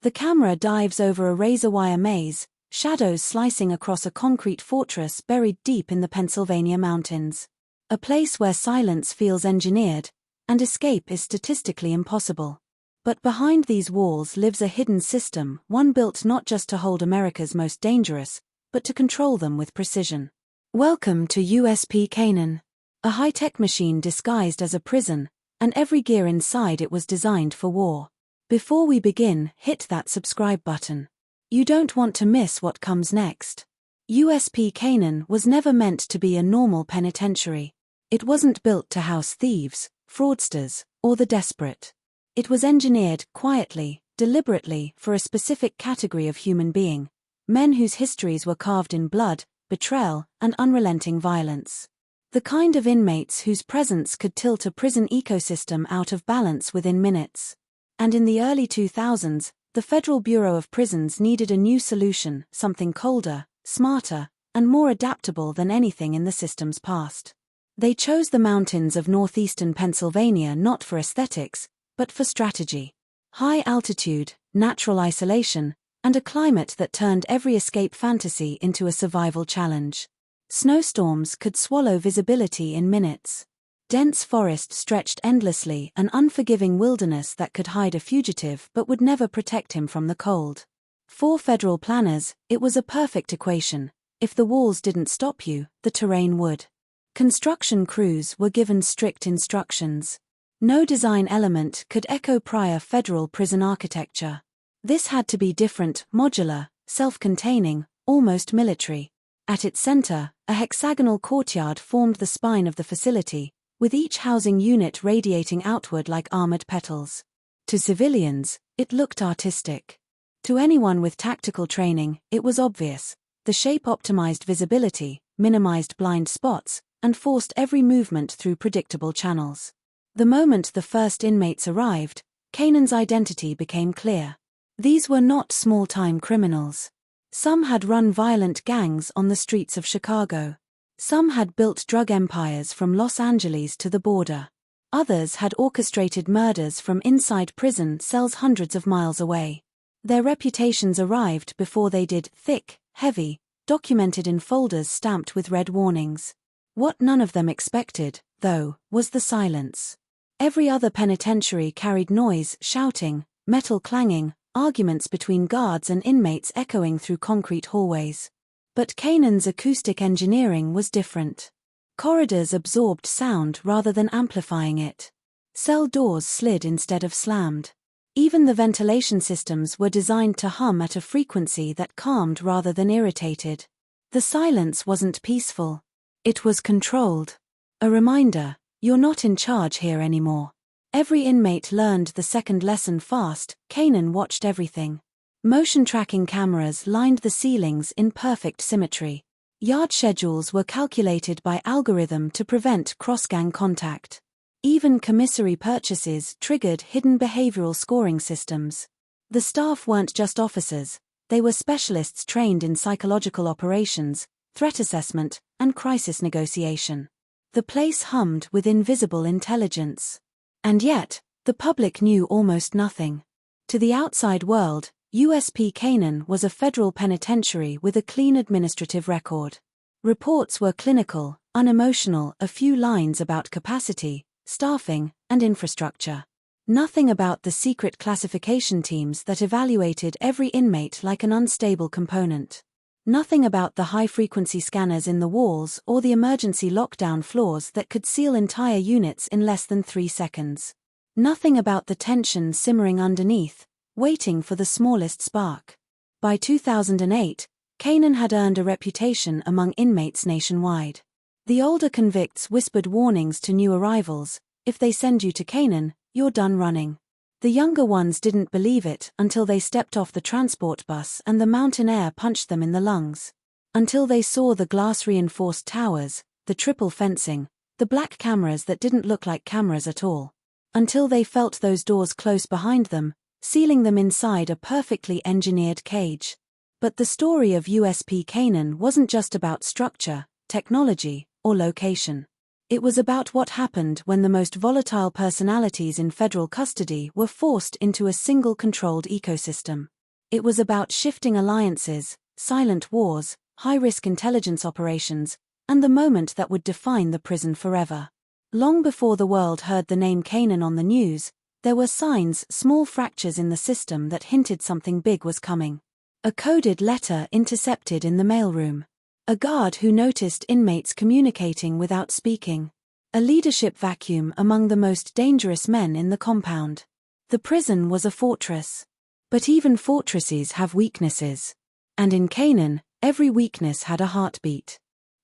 The camera dives over a razor wire maze, shadows slicing across a concrete fortress buried deep in the Pennsylvania mountains. A place where silence feels engineered, and escape is statistically impossible. But behind these walls lives a hidden system, one built not just to hold America's most dangerous, but to control them with precision. Welcome to USP Canaan. A high-tech machine disguised as a prison, and every gear inside it was designed for war. Before we begin, hit that subscribe button. You don't want to miss what comes next. USP Canaan was never meant to be a normal penitentiary. It wasn't built to house thieves, fraudsters, or the desperate. It was engineered quietly, deliberately, for a specific category of human being, men whose histories were carved in blood, betrayal, and unrelenting violence. The kind of inmates whose presence could tilt a prison ecosystem out of balance within minutes. And in the early 2000s, the Federal Bureau of Prisons needed a new solution, something colder, smarter, and more adaptable than anything in the system's past. They chose the mountains of northeastern Pennsylvania not for aesthetics, but for strategy. High altitude, natural isolation, and a climate that turned every escape fantasy into a survival challenge. Snowstorms could swallow visibility in minutes. Dense forest stretched endlessly, an unforgiving wilderness that could hide a fugitive but would never protect him from the cold. For federal planners, it was a perfect equation. If the walls didn't stop you, the terrain would. Construction crews were given strict instructions. No design element could echo prior federal prison architecture. This had to be different, modular, self-containing, almost military. At its center, a hexagonal courtyard formed the spine of the facility, with each housing unit radiating outward like armored petals. To civilians, it looked artistic. To anyone with tactical training, it was obvious. The shape optimized visibility, minimized blind spots, and forced every movement through predictable channels. The moment the first inmates arrived, Canaan's identity became clear. These were not small-time criminals. Some had run violent gangs on the streets of Chicago. Some had built drug empires from Los Angeles to the border. Others had orchestrated murders from inside prison cells hundreds of miles away. Their reputations arrived before they did, thick, heavy, documented in folders stamped with red warnings. What none of them expected, though, was the silence. Every other penitentiary carried noise, shouting, metal clanging, arguments between guards and inmates echoing through concrete hallways. But Canaan's acoustic engineering was different. Corridors absorbed sound rather than amplifying it. Cell doors slid instead of slammed. Even the ventilation systems were designed to hum at a frequency that calmed rather than irritated. The silence wasn't peaceful. It was controlled. A reminder, you're not in charge here anymore. Every inmate learned the second lesson fast. Canaan watched everything. Motion tracking cameras lined the ceilings in perfect symmetry. Yard schedules were calculated by algorithm to prevent cross-gang contact. Even commissary purchases triggered hidden behavioral scoring systems. The staff weren't just officers, they were specialists trained in psychological operations, threat assessment, and crisis negotiation. The place hummed with invisible intelligence. And yet, the public knew almost nothing. To the outside world, USP Canaan was a federal penitentiary with a clean administrative record. Reports were clinical, unemotional, a few lines about capacity, staffing, and infrastructure. Nothing about the secret classification teams that evaluated every inmate like an unstable component. Nothing about the high-frequency scanners in the walls or the emergency lockdown floors that could seal entire units in less than 3 seconds. Nothing about the tension simmering underneath, waiting for the smallest spark. By 2008, Canaan had earned a reputation among inmates nationwide. The older convicts whispered warnings to new arrivals: if they send you to Canaan, you're done running. The younger ones didn't believe it until they stepped off the transport bus and the mountain air punched them in the lungs. Until they saw the glass-reinforced towers, the triple fencing, the black cameras that didn't look like cameras at all. Until they felt those doors close behind them, sealing them inside a perfectly engineered cage. But the story of USP Canaan wasn't just about structure, technology, or location. It was about what happened when the most volatile personalities in federal custody were forced into a single controlled ecosystem. It was about shifting alliances, silent wars, high-risk intelligence operations, and the moment that would define the prison forever. Long before the world heard the name Canaan on the news, there were signs, small fractures in the system that hinted something big was coming. A coded letter intercepted in the mailroom. A guard who noticed inmates communicating without speaking. A leadership vacuum among the most dangerous men in the compound. The prison was a fortress. But even fortresses have weaknesses. And in Canaan, every weakness had a heartbeat.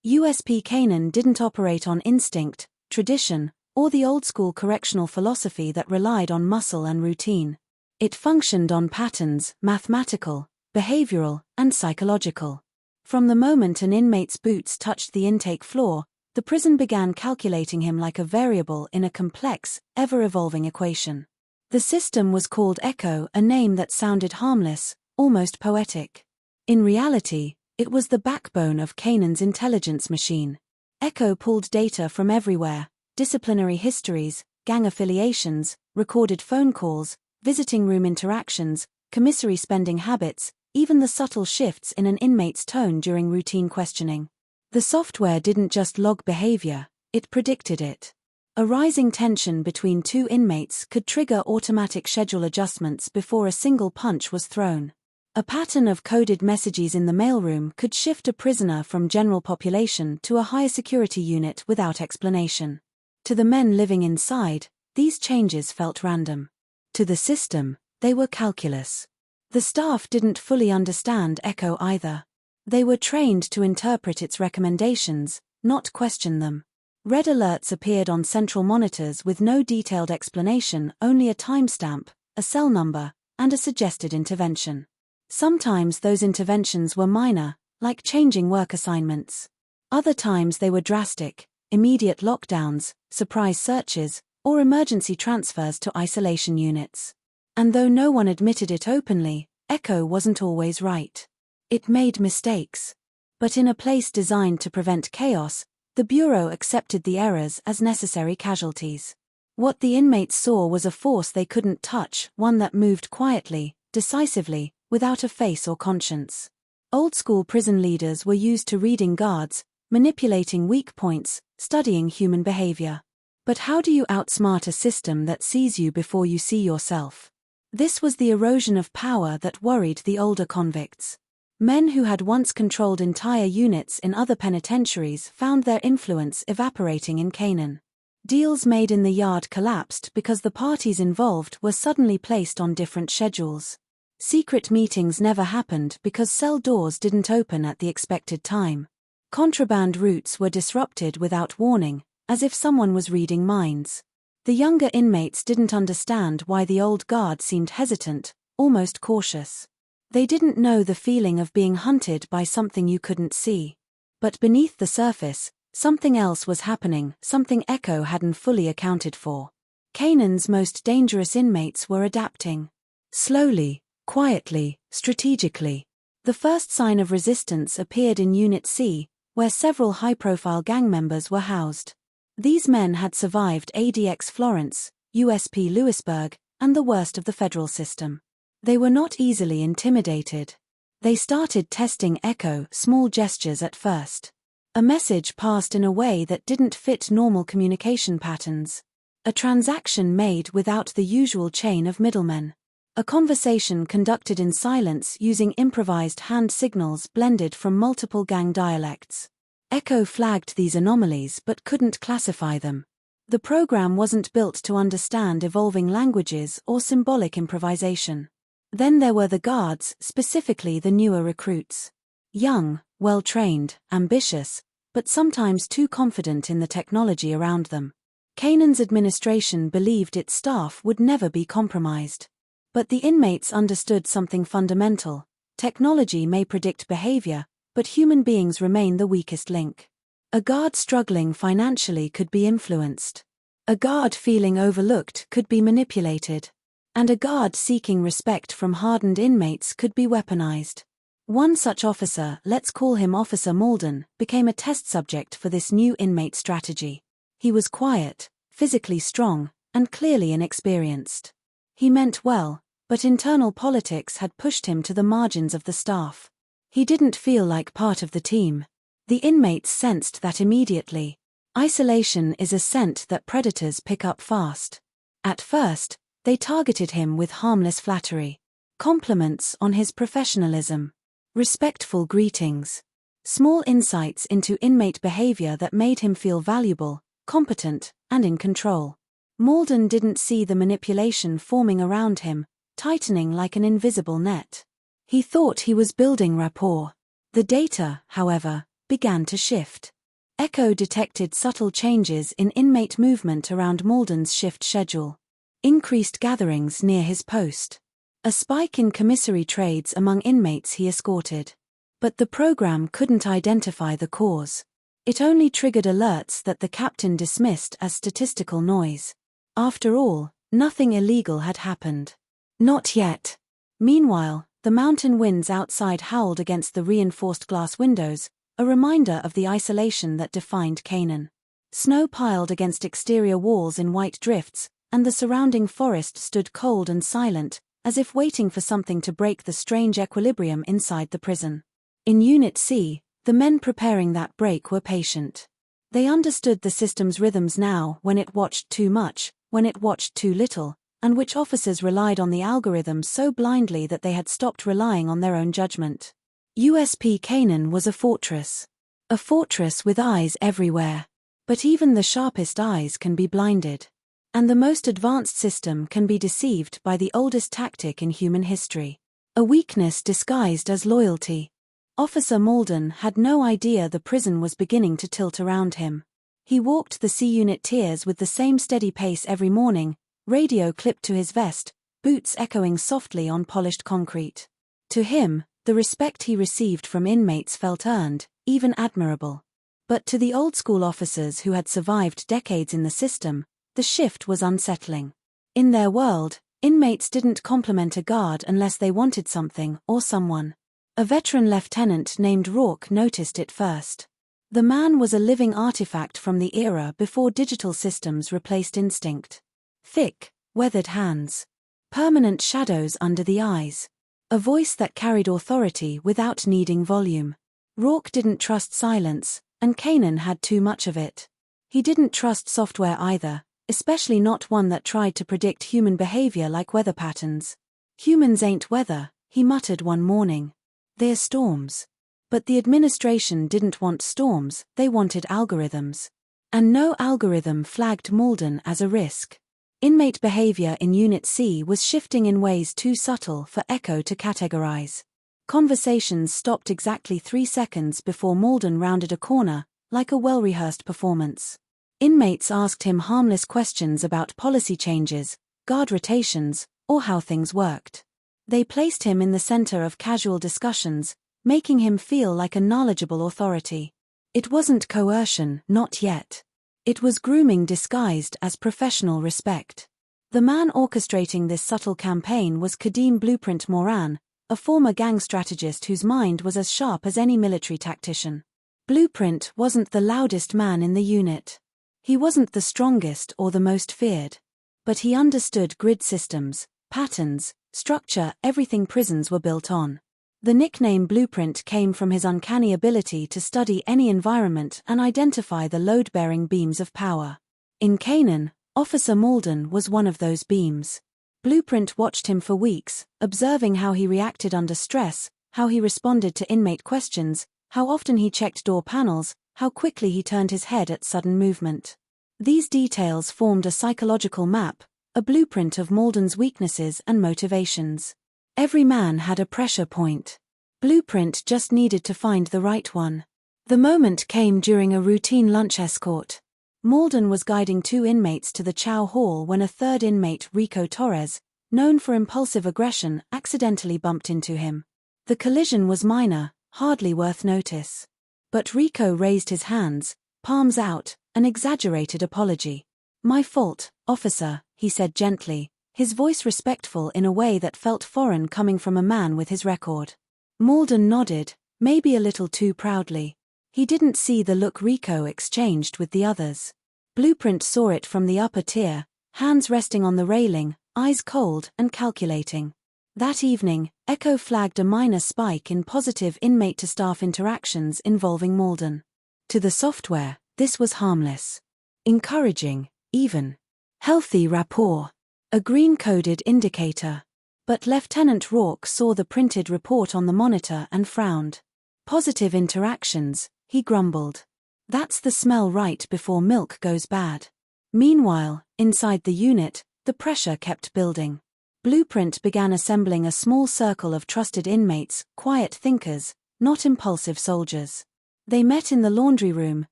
USP Canaan didn't operate on instinct, tradition, or the old-school correctional philosophy that relied on muscle and routine. It functioned on patterns, mathematical, behavioral, and psychological. From the moment an inmate's boots touched the intake floor, the prison began calculating him like a variable in a complex, ever-evolving equation. The system was called Echo, a name that sounded harmless, almost poetic. In reality, it was the backbone of Canaan's intelligence machine. Echo pulled data from everywhere: disciplinary histories, gang affiliations, recorded phone calls, visiting room interactions, commissary spending habits, even the subtle shifts in an inmate's tone during routine questioning. The software didn't just log behavior, it predicted it. A rising tension between two inmates could trigger automatic schedule adjustments before a single punch was thrown. A pattern of coded messages in the mailroom could shift a prisoner from general population to a higher security unit without explanation. To the men living inside, these changes felt random. To the system, they were calculus. The staff didn't fully understand Echo either. They were trained to interpret its recommendations, not question them. Red alerts appeared on central monitors with no detailed explanation, only a timestamp, a cell number, and a suggested intervention. Sometimes those interventions were minor, like changing work assignments. Other times they were drastic, immediate lockdowns, surprise searches, or emergency transfers to isolation units. And though no one admitted it openly, Echo wasn't always right. It made mistakes. But in a place designed to prevent chaos, the Bureau accepted the errors as necessary casualties. What the inmates saw was a force they couldn't touch, one that moved quietly, decisively, without a face or conscience. Old-school prison leaders were used to reading guards, manipulating weak points, studying human behavior. But how do you outsmart a system that sees you before you see yourself? This was the erosion of power that worried the older convicts. Men who had once controlled entire units in other penitentiaries found their influence evaporating in Canaan. Deals made in the yard collapsed because the parties involved were suddenly placed on different schedules. Secret meetings never happened because cell doors didn't open at the expected time. Contraband routes were disrupted without warning, as if someone was reading minds. The younger inmates didn't understand why the old guard seemed hesitant, almost cautious. They didn't know the feeling of being hunted by something you couldn't see. But beneath the surface, something else was happening, something Echo hadn't fully accounted for. Canaan's most dangerous inmates were adapting. Slowly, quietly, strategically. The first sign of resistance appeared in Unit C, where several high-profile gang members were housed. These men had survived ADX Florence, USP Lewisburg, and the worst of the federal system. They were not easily intimidated. They started testing Echo, small gestures at first. A message passed in a way that didn't fit normal communication patterns. A transaction made without the usual chain of middlemen. A conversation conducted in silence using improvised hand signals blended from multiple gang dialects. Echo flagged these anomalies but couldn't classify them. The program wasn't built to understand evolving languages or symbolic improvisation. Then there were the guards, specifically the newer recruits. Young, well-trained, ambitious, but sometimes too confident in the technology around them. Canaan's administration believed its staff would never be compromised. But the inmates understood something fundamental. Technology may predict behavior, but human beings remain the weakest link. A guard struggling financially could be influenced. A guard feeling overlooked could be manipulated. And a guard seeking respect from hardened inmates could be weaponized. One such officer, let's call him Officer Malden, became a test subject for this new inmate strategy. He was quiet, physically strong, and clearly inexperienced. He meant well, but internal politics had pushed him to the margins of the staff. He didn't feel like part of the team. The inmates sensed that immediately. Isolation is a scent that predators pick up fast. At first, they targeted him with harmless flattery. Compliments on his professionalism. Respectful greetings. Small insights into inmate behavior that made him feel valuable, competent, and in control. Malden didn't see the manipulation forming around him, tightening like an invisible net. He thought he was building rapport. The data, however, began to shift. Echo detected subtle changes in inmate movement around Malden's shift schedule. Increased gatherings near his post. A spike in commissary trades among inmates he escorted. But the program couldn't identify the cause. It only triggered alerts that the captain dismissed as statistical noise. After all, nothing illegal had happened. Not yet. Meanwhile, the mountain winds outside howled against the reinforced glass windows, a reminder of the isolation that defined Canaan. Snow piled against exterior walls in white drifts, and the surrounding forest stood cold and silent, as if waiting for something to break the strange equilibrium inside the prison. In Unit C, the men preparing that break were patient. They understood the system's rhythms now, when it watched too much, when it watched too little, and which officers relied on the algorithms so blindly that they had stopped relying on their own judgment. USP Canaan was a fortress. A fortress with eyes everywhere. But even the sharpest eyes can be blinded. And the most advanced system can be deceived by the oldest tactic in human history. A weakness disguised as loyalty. Officer Malden had no idea the prison was beginning to tilt around him. He walked the C-Unit tiers with the same steady pace every morning, radio clipped to his vest, boots echoing softly on polished concrete. To him, the respect he received from inmates felt earned, even admirable. But to the old-school officers who had survived decades in the system, the shift was unsettling. In their world, inmates didn't compliment a guard unless they wanted something or someone. A veteran lieutenant named Rourke noticed it first. The man was a living artifact from the era before digital systems replaced instinct. Thick, weathered hands. Permanent shadows under the eyes. A voice that carried authority without needing volume. Rourke didn't trust silence, and Canaan had too much of it. He didn't trust software either, especially not one that tried to predict human behavior like weather patterns. Humans ain't weather, he muttered one morning. They're storms. But the administration didn't want storms, they wanted algorithms. And no algorithm flagged Malden as a risk. Inmate behavior in Unit C was shifting in ways too subtle for Echo to categorize. Conversations stopped exactly 3 seconds before Malden rounded a corner, like a well-rehearsed performance. Inmates asked him harmless questions about policy changes, guard rotations, or how things worked. They placed him in the center of casual discussions, making him feel like a knowledgeable authority. It wasn't coercion, not yet. It was grooming disguised as professional respect. The man orchestrating this subtle campaign was Kadeem Blueprint Moran, a former gang strategist whose mind was as sharp as any military tactician. Blueprint wasn't the loudest man in the unit. He wasn't the strongest or the most feared. But he understood grid systems, patterns, structure, everything prisons were built on. The nickname Blueprint came from his uncanny ability to study any environment and identify the load-bearing beams of power. In Canaan, Officer Malden was one of those beams. Blueprint watched him for weeks, observing how he reacted under stress, how he responded to inmate questions, how often he checked door panels, how quickly he turned his head at sudden movement. These details formed a psychological map, a blueprint of Malden's weaknesses and motivations. Every man had a pressure point. Blueprint just needed to find the right one. The moment came during a routine lunch escort. Malden was guiding 2 inmates to the chow hall when a third inmate, Rico Torres, known for impulsive aggression, accidentally bumped into him. The collision was minor, hardly worth notice. But Rico raised his hands, palms out, an exaggerated apology. "My fault, officer," he said gently, his voice respectful in a way that felt foreign coming from a man with his record. Malden nodded, maybe a little too proudly. He didn't see the look Rico exchanged with the others. Blueprint saw it from the upper tier, hands resting on the railing, eyes cold and calculating. That evening, Echo flagged a minor spike in positive inmate-to-staff interactions involving Malden. To the software, this was harmless. Encouraging, even. Healthy rapport. A green-coded indicator. But Lieutenant Rourke saw the printed report on the monitor and frowned. Positive interactions, he grumbled. That's the smell right before milk goes bad. Meanwhile, inside the unit, the pressure kept building. Blueprint began assembling a small circle of trusted inmates, quiet thinkers, not impulsive soldiers. They met in the laundry room,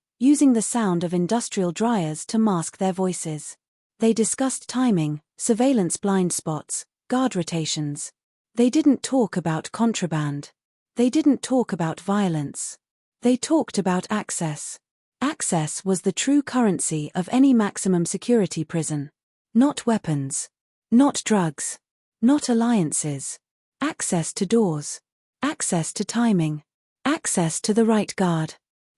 using the sound of industrial dryers to mask their voices. They discussed timing, surveillance blind spots, guard rotations. They didn't talk about contraband. They didn't talk about violence. They talked about access. Access was the true currency of any maximum security prison. Not weapons. Not drugs. Not alliances. Access to doors. Access to timing. Access to the right guard.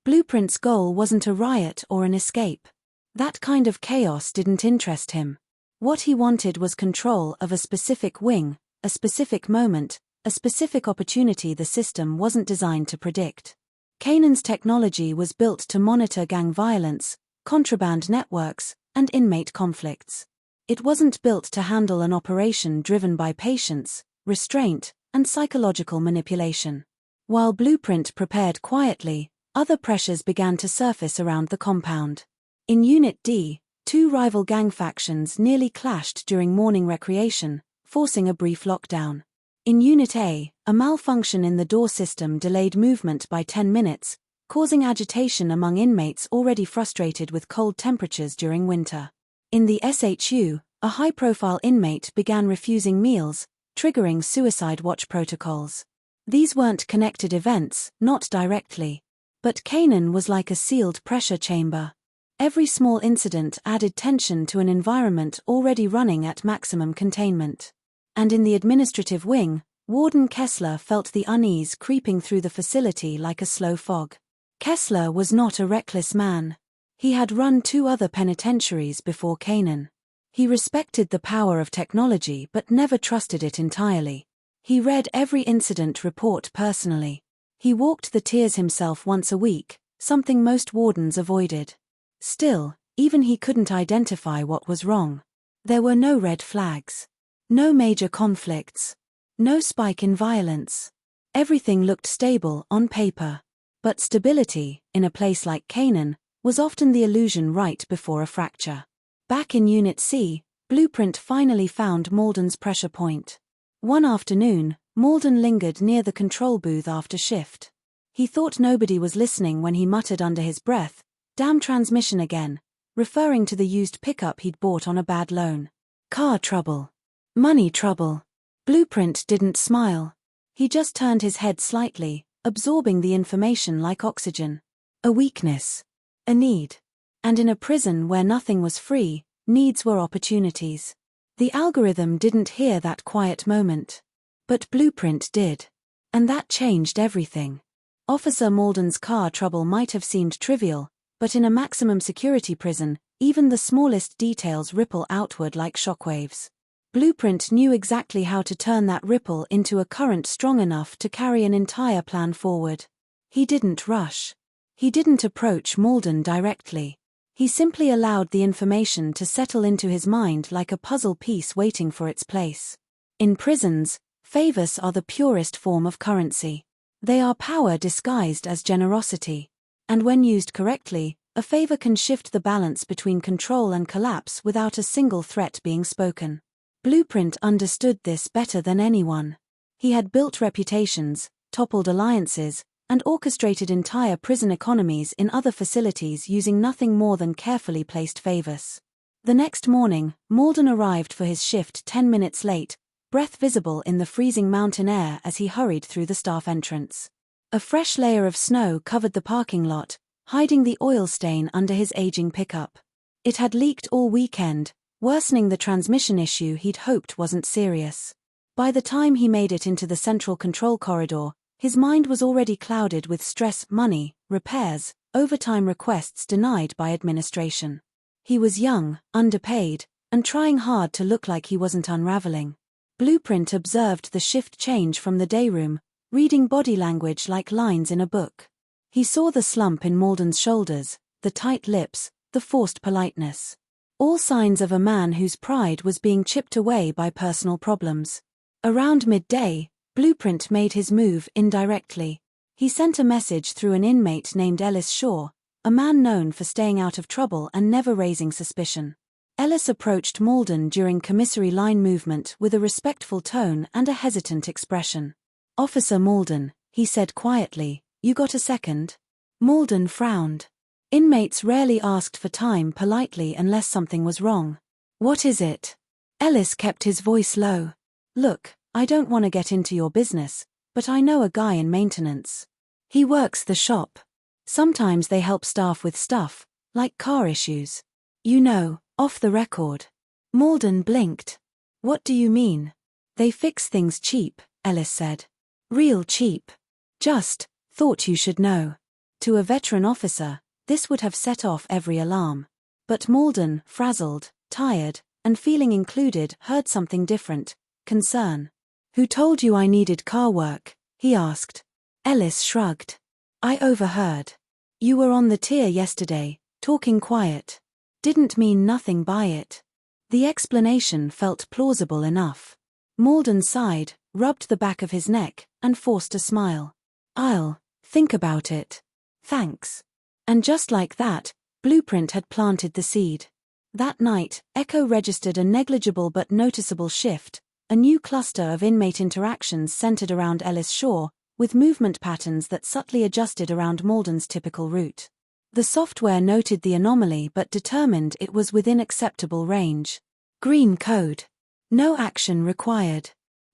Blueprint's goal wasn't a riot or an escape. That kind of chaos didn't interest him. What he wanted was control of a specific wing, a specific moment, a specific opportunity the system wasn't designed to predict. Canaan's technology was built to monitor gang violence, contraband networks, and inmate conflicts. It wasn't built to handle an operation driven by patience, restraint, and psychological manipulation. While Blueprint prepared quietly, other pressures began to surface around the compound. In Unit D, two rival gang factions nearly clashed during morning recreation, forcing a brief lockdown. In Unit A, a malfunction in the door system delayed movement by 10 minutes, causing agitation among inmates already frustrated with cold temperatures during winter. In the SHU, a high-profile inmate began refusing meals, triggering suicide watch protocols. These weren't connected events, not directly. But Canaan was like a sealed pressure chamber. Every small incident added tension to an environment already running at maximum containment. And in the administrative wing, Warden Kessler felt the unease creeping through the facility like a slow fog. Kessler was not a reckless man. He had run 2 other penitentiaries before Canaan. He respected the power of technology but never trusted it entirely. He read every incident report personally. He walked the tiers himself once a week, something most wardens avoided. Still, even he couldn't identify what was wrong. There were no red flags. No major conflicts. No spike in violence. Everything looked stable on paper. But stability, in a place like Canaan, was often the illusion right before a fracture. Back in Unit C, Blueprint finally found Malden's pressure point. One afternoon, Malden lingered near the control booth after shift. He thought nobody was listening when he muttered under his breath, "Damn transmission again," referring to the used pickup he'd bought on a bad loan. Car trouble. Money trouble. Blueprint didn't smile. He just turned his head slightly, absorbing the information like oxygen. A weakness. A need. And in a prison where nothing was free, needs were opportunities. The algorithm didn't hear that quiet moment. But Blueprint did. And that changed everything. Officer Malden's car trouble might have seemed trivial, but in a maximum security prison, even the smallest details ripple outward like shockwaves. Blueprint knew exactly how to turn that ripple into a current strong enough to carry an entire plan forward. He didn't rush. He didn't approach Malden directly. He simply allowed the information to settle into his mind like a puzzle piece waiting for its place. In prisons, favors are the purest form of currency. They are power disguised as generosity. And when used correctly, a favor can shift the balance between control and collapse without a single threat being spoken. Blueprint understood this better than anyone. He had built reputations, toppled alliances, and orchestrated entire prison economies in other facilities using nothing more than carefully placed favors. The next morning, Malden arrived for his shift 10 minutes late, breath visible in the freezing mountain air as he hurried through the staff entrance. A fresh layer of snow covered the parking lot, hiding the oil stain under his aging pickup. It had leaked all weekend, worsening the transmission issue he'd hoped wasn't serious. By the time he made it into the central control corridor, his mind was already clouded with stress, money, repairs, overtime requests denied by administration. He was young, underpaid, and trying hard to look like he wasn't unraveling. Blueprint observed the shift change from the dayroom, reading body language like lines in a book. He saw the slump in Malden's shoulders, the tight lips, the forced politeness. All signs of a man whose pride was being chipped away by personal problems. Around midday, Blueprint made his move indirectly. He sent a message through an inmate named Ellis Shaw, a man known for staying out of trouble and never raising suspicion. Ellis approached Malden during commissary line movement with a respectful tone and a hesitant expression. "Officer Malden," he said quietly, "you got a second?" Malden frowned. Inmates rarely asked for time politely unless something was wrong. "What is it?" Ellis kept his voice low. "Look, I don't want to get into your business, but I know a guy in maintenance. He works the shop. Sometimes they help staff with stuff, like car issues. You know, off the record." Malden blinked. "What do you mean?" "They fix things cheap," Ellis said. "Real cheap. Just, thought you should know." To a veteran officer, this would have set off every alarm. But Malden, frazzled, tired, and feeling included, heard something different: concern. "Who told you I needed car work?" he asked. Ellis shrugged. "I overheard. You were on the tier yesterday, talking quiet. Didn't mean nothing by it." The explanation felt plausible enough. Malden sighed, rubbed the back of his neck, and forced a smile. "I'll think about it. Thanks." And just like that, Blueprint had planted the seed. That night, Echo registered a negligible but noticeable shift, a new cluster of inmate interactions centered around Ellis Shaw, with movement patterns that subtly adjusted around Malden's typical route. The software noted the anomaly but determined it was within acceptable range. Green code. No action required.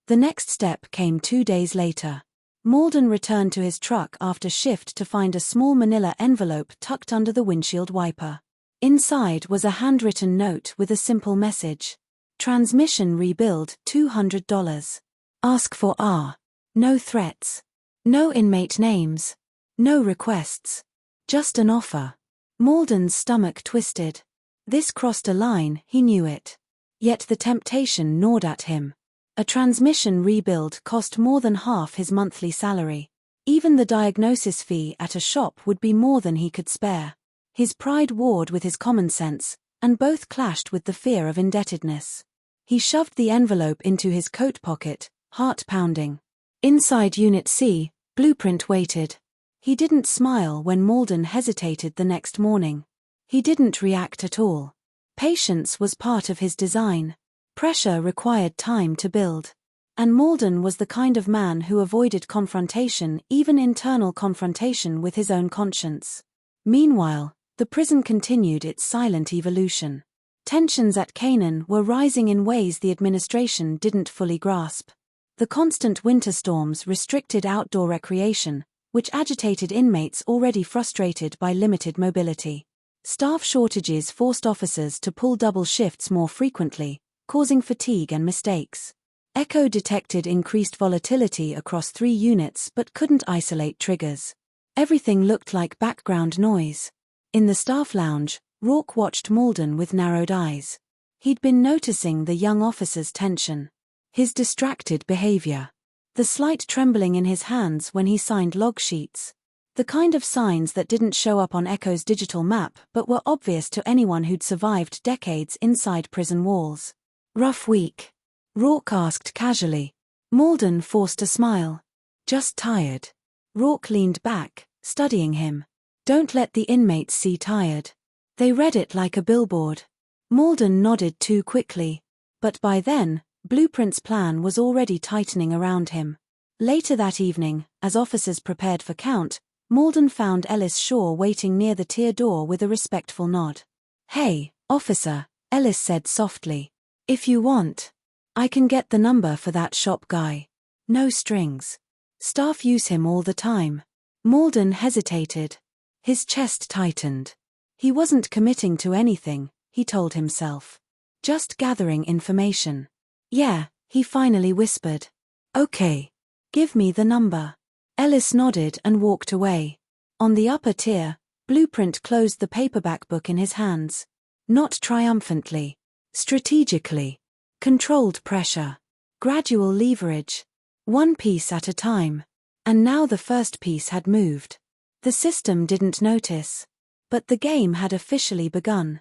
The next step came 2 days later. Malden returned to his truck after shift to find a small manila envelope tucked under the windshield wiper. Inside was a handwritten note with a simple message. "Transmission rebuild, $200. Ask for R. No threats. No inmate names. No requests. Just an offer." Malden's stomach twisted. This crossed a line, he knew it. Yet the temptation gnawed at him. A transmission rebuild cost more than half his monthly salary. Even the diagnosis fee at a shop would be more than he could spare. His pride warred with his common sense, and both clashed with the fear of indebtedness. He shoved the envelope into his coat pocket, heart pounding. Inside Unit C, Blueprint waited. He didn't smile when Malden hesitated the next morning. He didn't react at all. Patience was part of his design. Pressure required time to build. And Malden was the kind of man who avoided confrontation, even internal confrontation with his own conscience. Meanwhile, the prison continued its silent evolution. Tensions at Canaan were rising in ways the administration didn't fully grasp. The constant winter storms restricted outdoor recreation, which agitated inmates already frustrated by limited mobility. Staff shortages forced officers to pull double shifts more frequently, causing fatigue and mistakes. Echo detected increased volatility across 3 units but couldn't isolate triggers. Everything looked like background noise. In the staff lounge, Rourke watched Malden with narrowed eyes. He'd been noticing the young officer's tension. His distracted behavior. The slight trembling in his hands when he signed log sheets. The kind of signs that didn't show up on Echo's digital map but were obvious to anyone who'd survived decades inside prison walls. "Rough week?" Rourke asked casually. Malden forced a smile. "Just tired." Rourke leaned back, studying him. "Don't let the inmates see tired. They read it like a billboard." Malden nodded too quickly. But by then, Blueprint's plan was already tightening around him. Later that evening, as officers prepared for count, Malden found Ellis Shaw waiting near the tier door with a respectful nod. "Hey, officer," Ellis said softly. "If you want, I can get the number for that shop guy. No strings. Staff use him all the time." Malden hesitated. His chest tightened. He wasn't committing to anything, he told himself. Just gathering information. "Yeah," he finally whispered. "Okay. Give me the number." Ellis nodded and walked away. On the upper tier, Blueprint closed the paperback book in his hands. Not triumphantly. Strategically. Controlled pressure. Gradual leverage. One piece at a time. And now the first piece had moved. The system didn't notice. But the game had officially begun.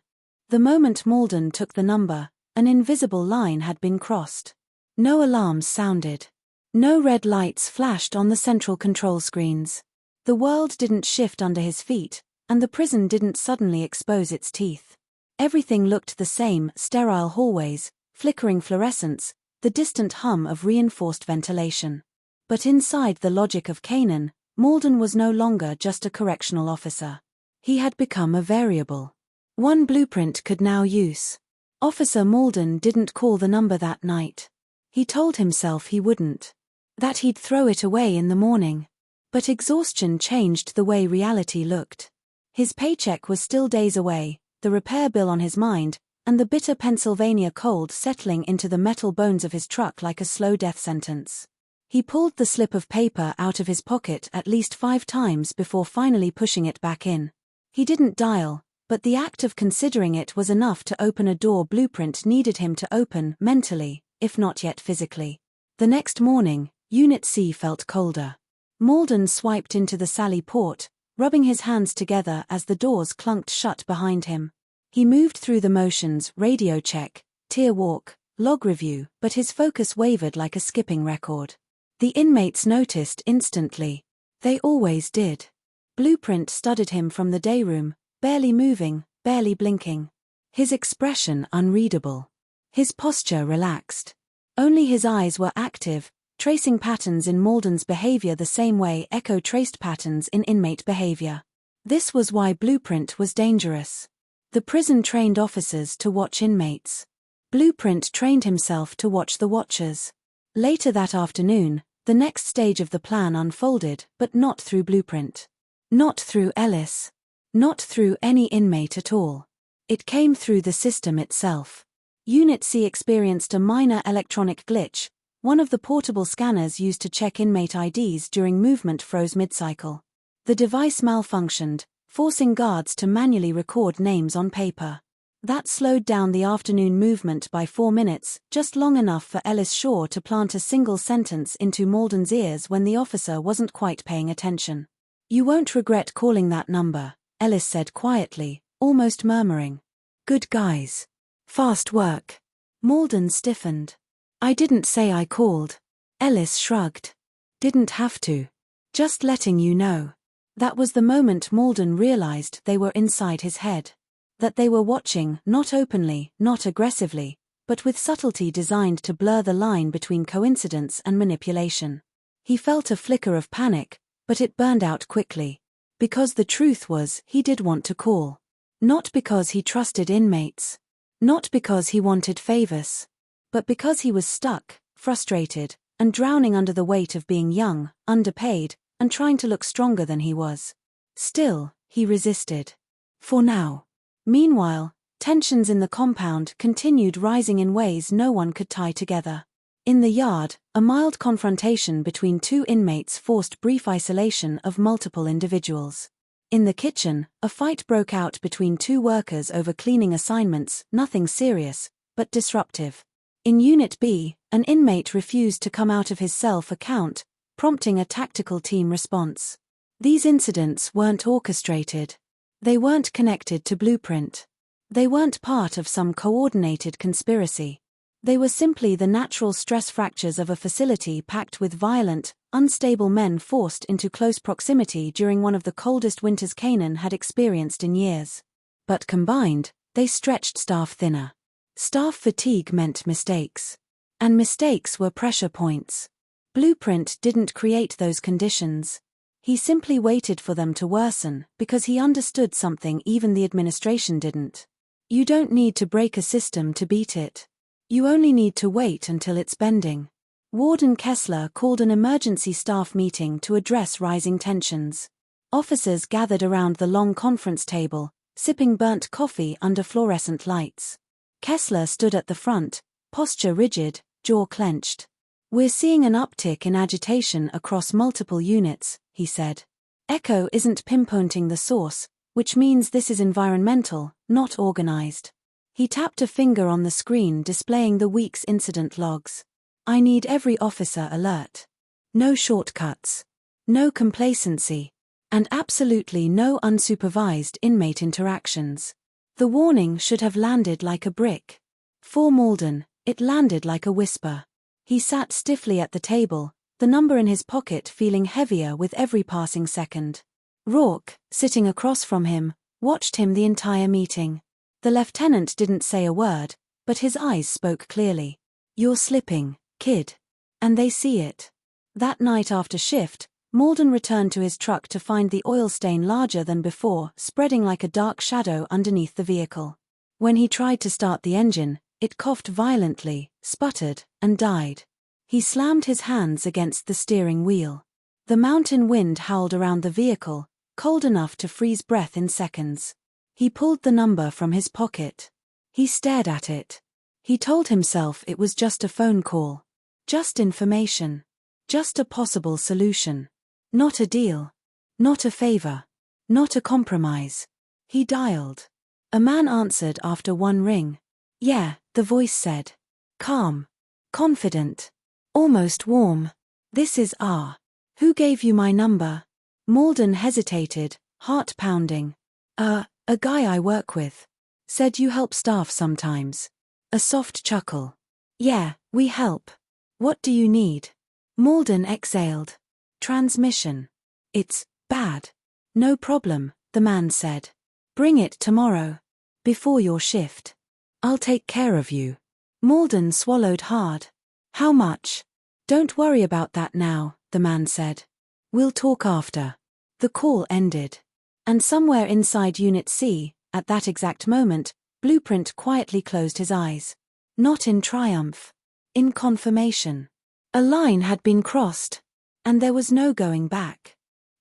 The moment Malden took the number, an invisible line had been crossed. No alarms sounded. No red lights flashed on the central control screens. The world didn't shift under his feet, and the prison didn't suddenly expose its teeth. Everything looked the same: sterile hallways, flickering fluorescents, the distant hum of reinforced ventilation. But inside the logic of Canaan, Malden was no longer just a correctional officer. He had become a variable. One blueprint could now use. Officer Malden didn't call the number that night. He told himself he wouldn't. That he'd throw it away in the morning. But exhaustion changed the way reality looked. His paycheck was still days away, the repair bill on his mind, and the bitter Pennsylvania cold settling into the metal bones of his truck like a slow death sentence. He pulled the slip of paper out of his pocket at least 5 times before finally pushing it back in. He didn't dial, but the act of considering it was enough to open a door Blueprint needed him to open, mentally, if not yet physically. The next morning, Unit C felt colder. Malden swiped into the Sally Port, rubbing his hands together as the doors clunked shut behind him. He moved through the motions: radio check, tier walk, log review, but his focus wavered like a skipping record. The inmates noticed instantly. They always did. Blueprint studied him from the day room, barely moving, barely blinking. His expression unreadable. His posture relaxed. Only his eyes were active, tracing patterns in Malden's behavior the same way Echo traced patterns in inmate behavior. This was why Blueprint was dangerous. The prison trained officers to watch inmates. Blueprint trained himself to watch the watchers. Later that afternoon, the next stage of the plan unfolded, but not through Blueprint. Not through Ellis. Not through any inmate at all. It came through the system itself. Unit C experienced a minor electronic glitch. One of the portable scanners used to check inmate IDs during movement froze mid-cycle. The device malfunctioned, forcing guards to manually record names on paper. That slowed down the afternoon movement by 4 minutes, just long enough for Ellis Shaw to plant a single sentence into Malden's ears when the officer wasn't quite paying attention. "You won't regret calling that number," Ellis said quietly, almost murmuring. "Good guys. Fast work." Malden stiffened. "I didn't say I called." Ellis shrugged. "Didn't have to. Just letting you know." That was the moment Malden realized they were inside his head. That they were watching, not openly, not aggressively, but with subtlety designed to blur the line between coincidence and manipulation. He felt a flicker of panic, but it burned out quickly. Because the truth was, he did want to call. Not because he trusted inmates. Not because he wanted favors. But because he was stuck, frustrated, and drowning under the weight of being young, underpaid, and trying to look stronger than he was. Still, he resisted. For now. Meanwhile, tensions in the compound continued rising in ways no one could tie together. In the yard, a mild confrontation between 2 inmates forced brief isolation of multiple individuals. In the kitchen, a fight broke out between 2 workers over cleaning assignments, nothing serious, but disruptive. In Unit B, an inmate refused to come out of his cell for count, prompting a tactical team response. These incidents weren't orchestrated. They weren't connected to Blueprint. They weren't part of some coordinated conspiracy. They were simply the natural stress fractures of a facility packed with violent, unstable men forced into close proximity during one of the coldest winters Canaan had experienced in years. But combined, they stretched staff thinner. Staff fatigue meant mistakes. And mistakes were pressure points. Blueprint didn't create those conditions. He simply waited for them to worsen, because he understood something even the administration didn't. You don't need to break a system to beat it. You only need to wait until it's bending. Warden Kessler called an emergency staff meeting to address rising tensions. Officers gathered around the long conference table, sipping burnt coffee under fluorescent lights. Kessler stood at the front, posture rigid, jaw clenched. "We're seeing an uptick in agitation across multiple units," he said. "Echo isn't pinpointing the source, which means this is environmental, not organized. He tapped a finger on the screen displaying the week's incident logs. I need every officer alert. No shortcuts. No complacency. And absolutely no unsupervised inmate interactions. The warning should have landed like a brick. For Malden, it landed like a whisper. He sat stiffly at the table, the number in his pocket feeling heavier with every passing second. Rourke, sitting across from him, watched him the entire meeting. The lieutenant didn't say a word, but his eyes spoke clearly. You're slipping, kid. And they see it. That night after shift, Malden returned to his truck to find the oil stain larger than before, spreading like a dark shadow underneath the vehicle. When he tried to start the engine, it coughed violently, sputtered, and died. He slammed his hands against the steering wheel. The mountain wind howled around the vehicle, cold enough to freeze breath in seconds. He pulled the number from his pocket. He stared at it. He told himself it was just a phone call. Just information. Just a possible solution. Not a deal. Not a favor. Not a compromise. He dialed. A man answered after one ring. Yeah, the voice said. Calm. Confident. Almost warm. This is R. Who gave you my number? Malden hesitated, heart pounding. A guy I work with. Said you help staff sometimes. A soft chuckle. Yeah, we help. What do you need? Malden exhaled. Transmission. It's bad. No problem, the man said. Bring it tomorrow. Before your shift. I'll take care of you. Malden swallowed hard. How much? Don't worry about that now, the man said. We'll talk after. The call ended. And somewhere inside Unit C, at that exact moment, Blueprint quietly closed his eyes. Not in triumph. In confirmation. A line had been crossed. And there was no going back.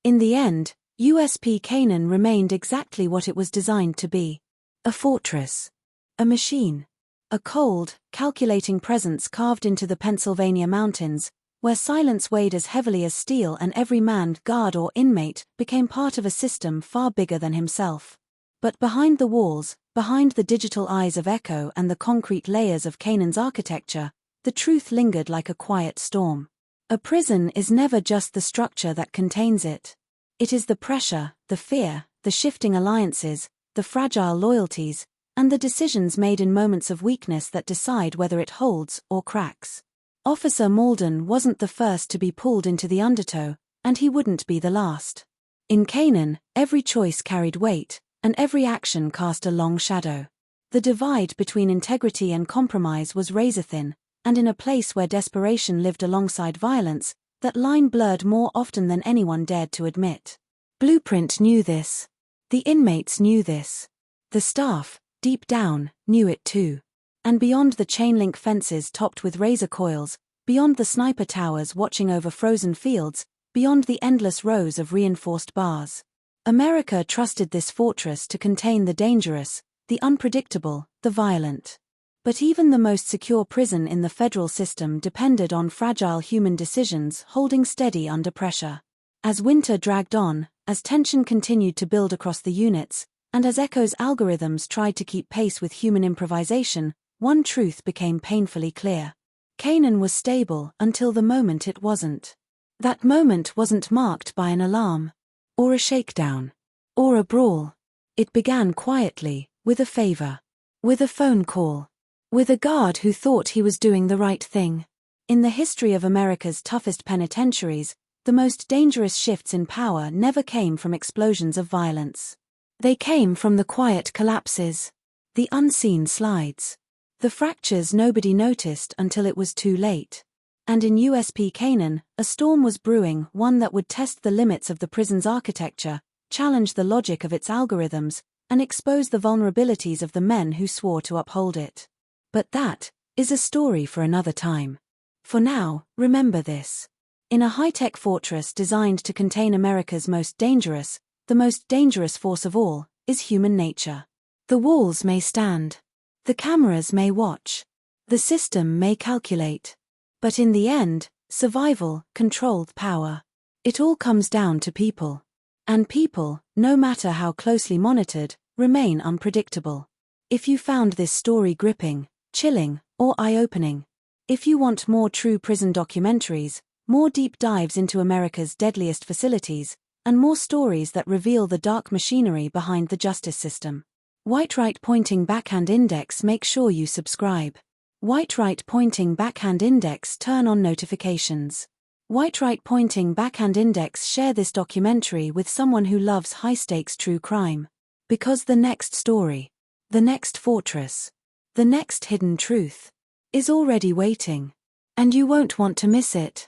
In the end, USP Canaan remained exactly what it was designed to be. A fortress. A machine. A cold, calculating presence carved into the Pennsylvania mountains, where silence weighed as heavily as steel and every man, guard or inmate, became part of a system far bigger than himself. But behind the walls, behind the digital eyes of Echo and the concrete layers of Canaan's architecture, the truth lingered like a quiet storm. A prison is never just the structure that contains it. It is the pressure, the fear, the shifting alliances, the fragile loyalties, and the decisions made in moments of weakness that decide whether it holds or cracks. Officer Malden wasn't the first to be pulled into the undertow, and he wouldn't be the last. In Canaan, every choice carried weight, and every action cast a long shadow. The divide between integrity and compromise was razor-thin, and in a place where desperation lived alongside violence, that line blurred more often than anyone dared to admit. Blueprint knew this. The inmates knew this. The staff, deep down, knew it too. And beyond the chain-link fences topped with razor coils, beyond the sniper towers watching over frozen fields, beyond the endless rows of reinforced bars, America trusted this fortress to contain the dangerous, the unpredictable, the violent. But even the most secure prison in the federal system depended on fragile human decisions holding steady under pressure. As winter dragged on, as tension continued to build across the units, and as Echo's algorithms tried to keep pace with human improvisation, one truth became painfully clear. Canaan was stable until the moment it wasn't. That moment wasn't marked by an alarm, or a shakedown, or a brawl. It began quietly, with a favor, with a phone call, with a guard who thought he was doing the right thing. In the history of America's toughest penitentiaries, the most dangerous shifts in power never came from explosions of violence. They came from the quiet collapses, the unseen slides, the fractures nobody noticed until it was too late. And in USP Canaan, a storm was brewing, one that would test the limits of the prison's architecture, challenge the logic of its algorithms, and expose the vulnerabilities of the men who swore to uphold it. But that is a story for another time. For now, remember this. In a high-tech fortress designed to contain America's most dangerous, the most dangerous force of all, is human nature. The walls may stand. The cameras may watch. The system may calculate. But in the end, survival controlled power. It all comes down to people. And people, no matter how closely monitored, remain unpredictable. If you found this story gripping, chilling, or eye-opening, if you want more true prison documentaries, more deep dives into America's deadliest facilities, and more stories that reveal the dark machinery behind the justice system, White Right Pointing Backhand Index, make sure you subscribe. White Right Pointing Backhand Index, turn on notifications. White Right Pointing Backhand Index, share this documentary with someone who loves high-stakes true crime. Because the next story, the next fortress, the next hidden truth, is already waiting. And you won't want to miss it.